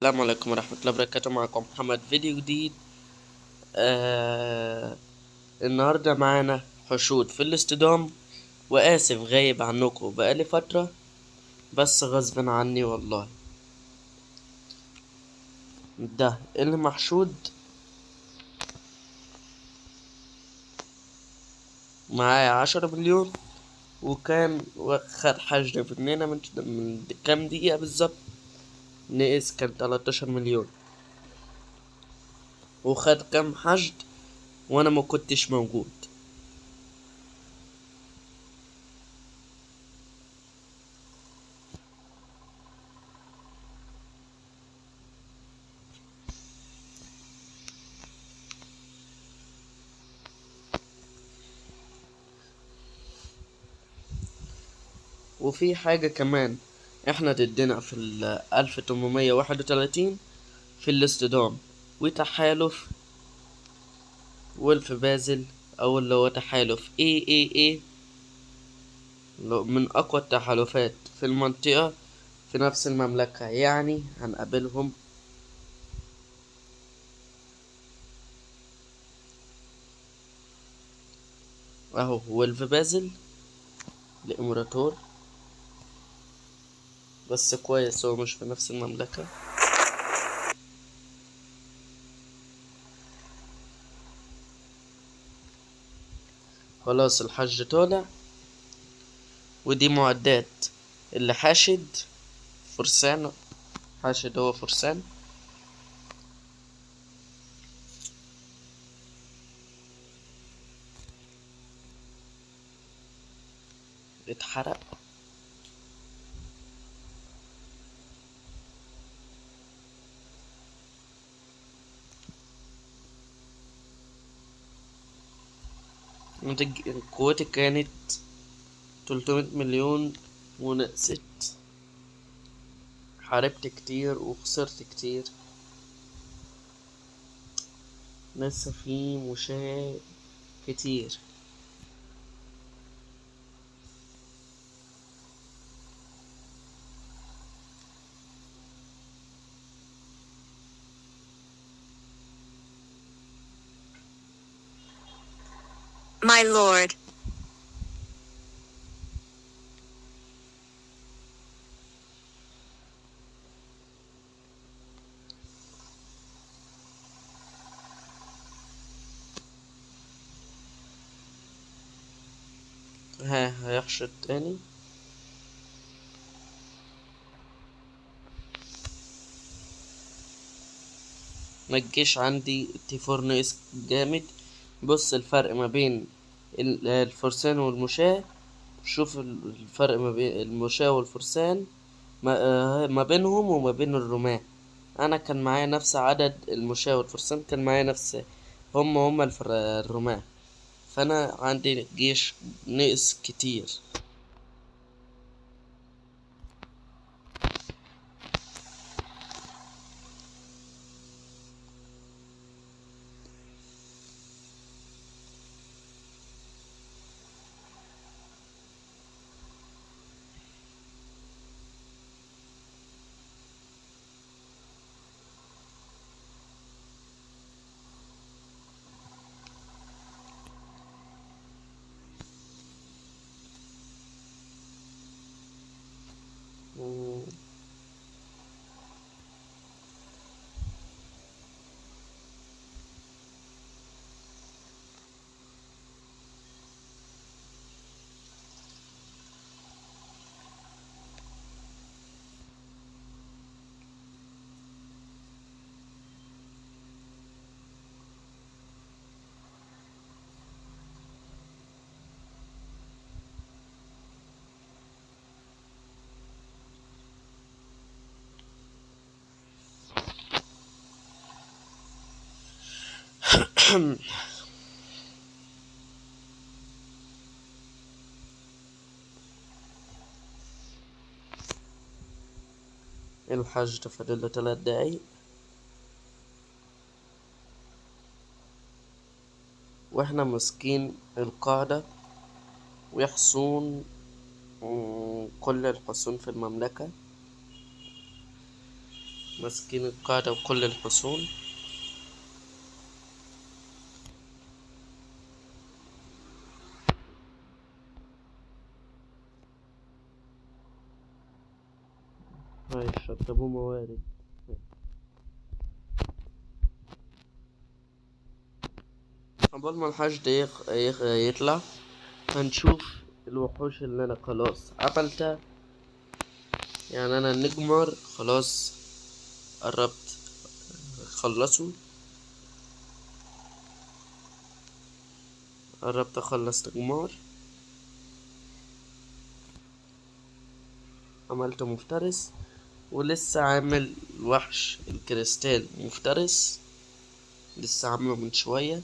السلام عليكم ورحمة الله وبركاته. معكم محمد فيديو جديد. النهاردة معانا حشود في الاصطدام، وآسف غايب عنكم بقالي فترة بس غصب عني والله. ده اللي محشود معايا 10 مليون، وكان خد حشد مننا من كام دقيقة بالظبط. نقص كان 13 مليون، وخد كام حشد وانا ما كنتش موجود. وفي حاجة كمان، احنا ضدنا في 1831 في الاصطدام، وتحالف ولف بازل، او اللي هو تحالف ايه من اقوى التحالفات في المنطقة في نفس المملكة، يعني هنقابلهم اهو. ولف بازل الامبراطور، بس كويس هو مش في نفس المملكة. خلاص الحج طالع، ودي معدات اللي حاشد فرسان. حاشد هو فرسان. اتحرق. قوتي كانت 300 مليون ونقصت. حاربت كتير وخسرت كتير، لسه في مشاة كتير. My lord. هيحشد تاني. الجيش عندي تيفور ناقص جامد. بص الفرق ما بين الفرسان والمشاة. شوف الفرق ما بين المشاة والفرسان، ما بينهم وما بين الرماة. انا كان معايا نفس عدد المشاة والفرسان، كان معايا نفس هما الرماة. فانا عندي جيش ناقص كتير. مم. الحج فاضله 3 دقايق، واحنا ماسكين القاعدة وحصون. كل الحصون في المملكة ماسكين القاعدة وكل الحصون. هيشطبوا موارد. قبل ما الحشد يطلع هنشوف الوحوش اللي انا خلاص عملتها. يعني انا النجمر خلاص قربت خلصه، قربت اخلص نجمار. عملت مفترس، ولسه عامل وحش الكريستال مفترس، لسه عامله من شوية.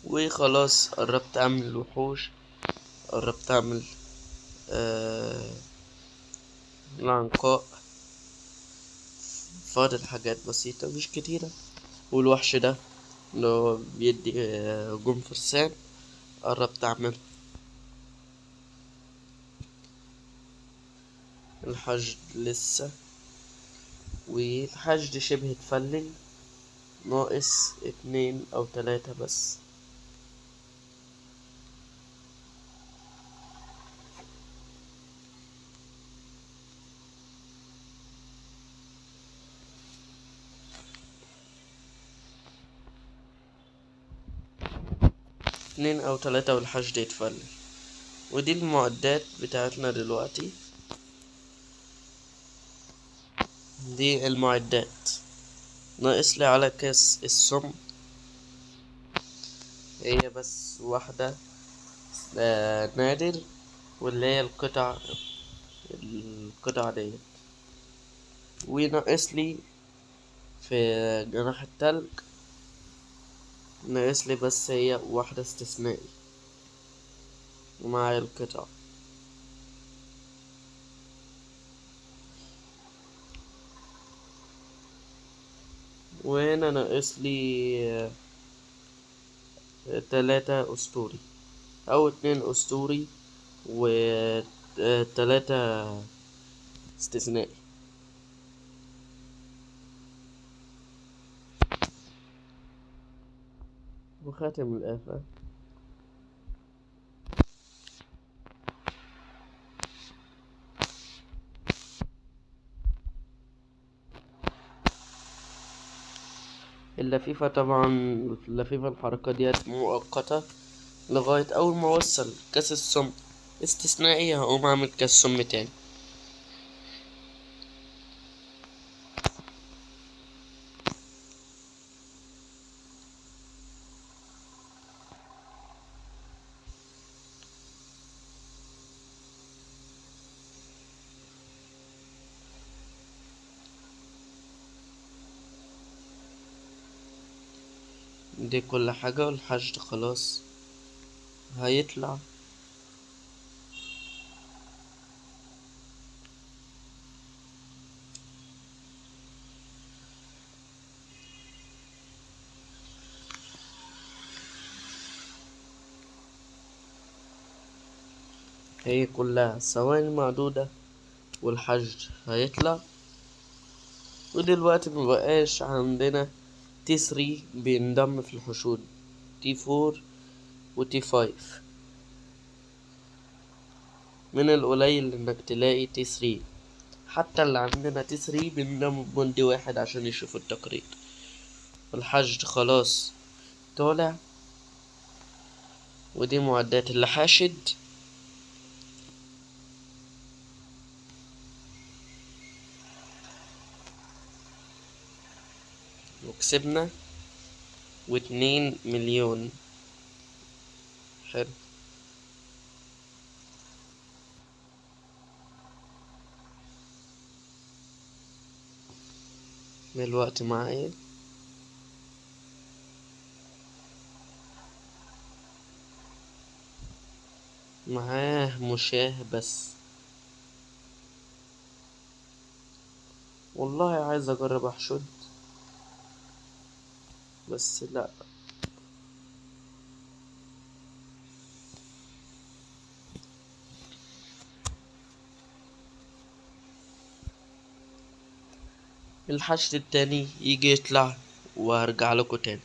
وخلاص قربت اعمل الوحوش، قربت اعمل العنقاء. فاضل حاجات بسيطة مش كتيرة. والوحش ده اللي هو بيدي هجوم فرسان قربت اعمله. الحشد لسه، والحشد شبه اتفلل، ناقص 2 أو 3 بس. اتنين أو 3 والحشد يتفلل. ودي المعدات بتاعتنا دلوقتي، دي المعدات. ناقص لي على كاس السم هي بس واحدة نادر، واللي هي القطع ديت. وناقص لي في جناح التلج، ناقص لي بس هي واحدة استثنائي ومعايا القطع. وهنا ناقص لي 3 أسطوري، أو 2 أسطوري و3 استثنائي. وخاتم الآفة. اللفيفة طبعا، اللفيفة الحركة ديت مؤقتة لغاية أول ما أوصل كاس السم استثنائي، هقوم أعمل كاس سم تاني. دي كل حاجة، والحشد خلاص هيطلع. هي كلها ثواني معدودة والحشد هيطلع. ودلوقتي مبقاش عندنا تي 3 بينضم في الحشود، تي 4 وتي 5. من القليل انك تلاقي تي 3، حتى اللي عندنا تي 3 بينضم بجندي واحد عشان يشوفوا التقرير. الحشد خلاص طالع، ودي معدات اللي حاشد. وكسبنا 2 مليون. حلو. الوقت معايا، معاه مشاه بس. والله عايز اجرب احشد، بس لا. الحشد التاني يجي يطلع وارجع لكم تاني.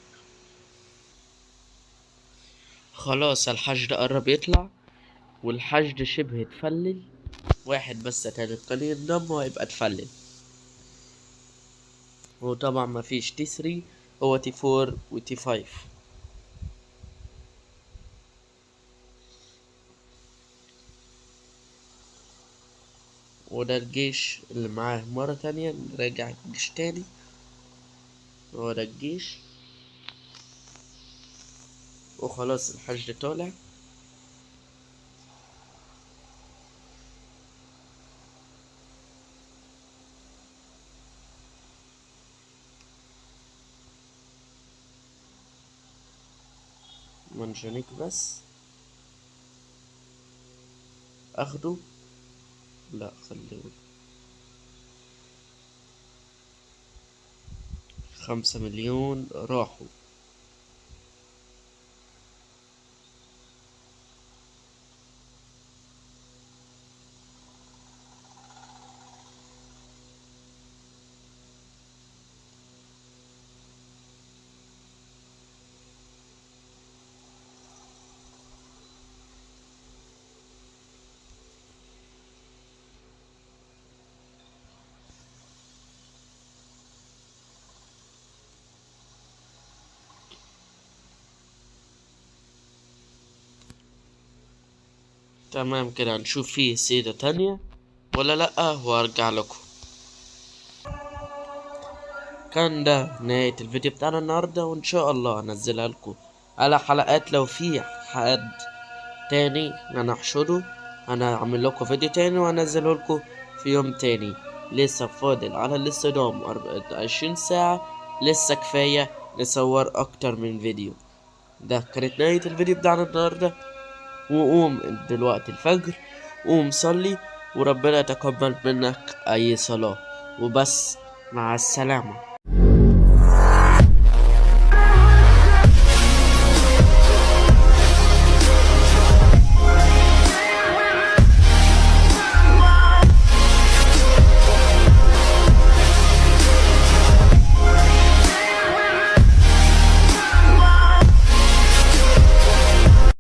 خلاص الحشد قرب يطلع، والحشد شبه اتفلل، واحد بس تاني قليل الدم وهيبقى اتفلل. وطبعا مفيش تي 3، هو تي 4 وتي 5. وده الجيش اللي معاه مرة تانية، راجع الجيش تاني. هو ده الجيش. وخلاص الحشد طالع. منجنيك بس اخده. لا خليه. 5 مليون راحوا. تمام كده، هنشوف فيه سيدة تانية ولا لأ وارجع لكم. كان ده نهاية الفيديو بتاعنا النهاردة، وان شاء الله هنزلها لكم على حلقات. لو في حد تاني انا احشره، انا اعمل لكم فيديو تاني وانزله لكم في يوم تاني. لسه فاضل على الاستدام 24 ساعة، لسه كفاية نصور اكتر من فيديو. ده كانت نهاية الفيديو بتاعنا النهاردة. وقوم دلوقتي الفجر، قوم صلي وربنا يتقبل منك اي صلاة. وبس، مع السلامة.